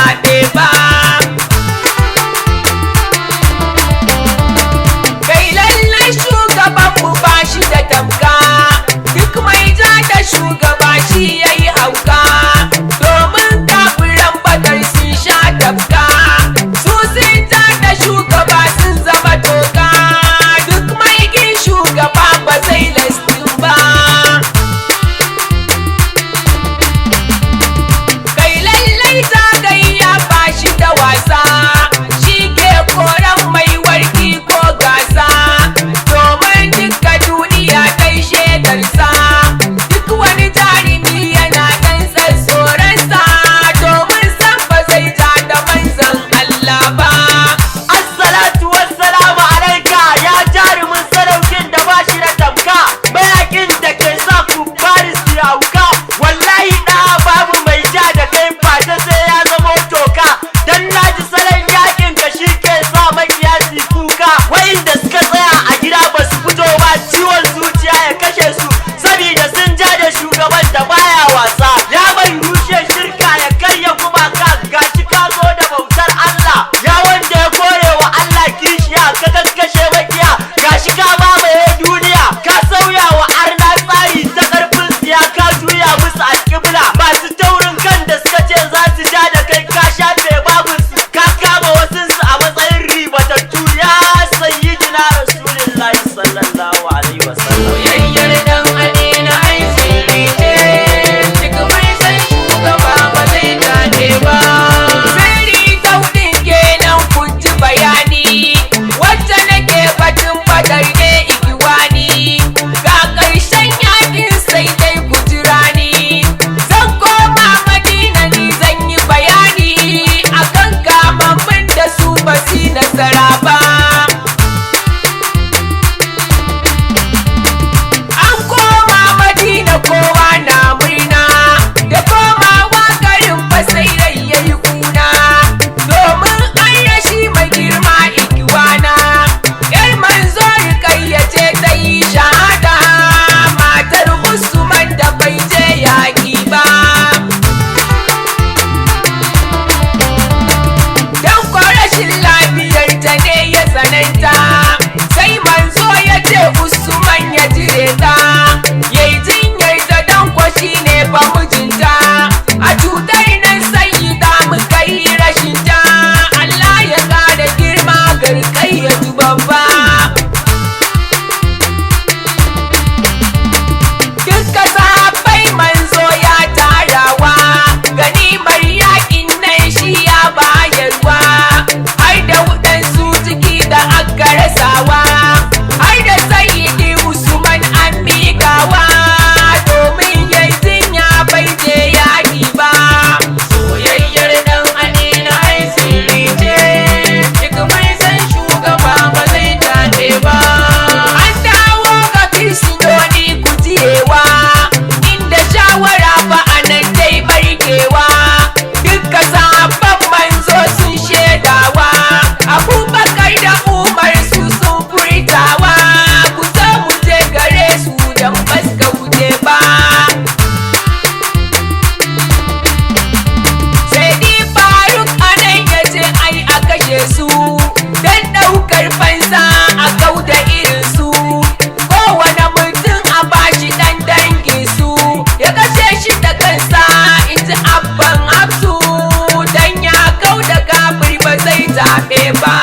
zaɓe ba. Kai lallai shugabanmu ba shi da tamka, duk mai ja da shugaba shi ya yi hauka, domin kafiran badar sun sha tafka, su sun ja da shugaba sun zama toka, duk mai kin shugaba ba zai lastin ba. Kai lallai zagayya ba shi da wasa, shi ke koran mai warki ko gasa, domin duka duniya kai shedarsa, duk wani jarumi yana ɗan tsoronsa, domin san ba zai ja da manzan Allah ba. Assalatu wassalamu alaika ya jarumin sadaukin da ba shi da tamka, mayakin da ke sa ku Paris ya hauka, wallahi da babu mai ja da kai fata sai ya zama toka, dan naji salon yakin ka shi ke sa makiyasi kuka, wa'inda suka tsaya a gida ba su fito ba ciwon zuciya ya kashe su, sabida sun ja da shugaban da baya wasa, ya bai rushe shirka ya karya gumaka, gashi ka zo da bautar Allah, ya wanda ya kore wa Allah kishiya ka kakkashe makiya, gashi ka mamaye duniya, ka sauya wa arna tsari ta karfin siya, ka juya musu alƙibla, masu taurin kan da suka ce za su ja da kai ka shafe babinsu, ka kama wasunsu a matsayin ribatattu, ya sayyidina rasulullahi sallallahu alaihi wasallam. Soyayyar dan Amina ai sirri ce, duk mai san shugaba ba zai dace ba. Sirri daudin kenan kun ji bayani, wacce nake batun badar ne igiwani, ga ƙarshen yakin sai dai ku jira ni, zan koma Madina ni zan yi bayani, akan kamammin da su ba su yi nasara ba. An koma Madina kowa na murna, da komawa garin fa sai rai yayi kuna, domin an rashi mai girma igiwana, yar manzo Rukayya ce ta yi shahada, matar Usman da bai je yaƙi ba. Dan ko rashin lafiyar ta ne ya tsananta, sai manzo ya ce Usman ya jire ta, yayi jinyar ta dan ko shine fa mijinta, a cutar nan sai da muka yi rashin ta, Allah ya kara girma ga Rukayya babba. Duka sahabbai manzo ya tarawa, ganimar yakin nan shi ya bayarwa, har da waɗansu ciki da aka rasawa, har da sayyidi Usman an miƙawa, domin yayi jinya bai je yaƙi ba. Soyayyar dan Amina ai sirri ce, duk mai san shugaba ba zai dace ba. An dawo ga kirsinoni kujiyewa, inda shawara ba a nan dai barkewa, duka sahabban manzo sun shaidawa, Abubakar da Umar su sun furtawa, ku zo mu je gare su dan baska wuce ba. Sai ni Faruk anan ya ce ai a kashe su, dan ɗaukar fansa a kauda irin su, kowane mutum a bashi ɗan dangin su, ya kashe shi da kansa in ji abban Hafsu, dan ya kauda kafir ba zai zaɓe ba.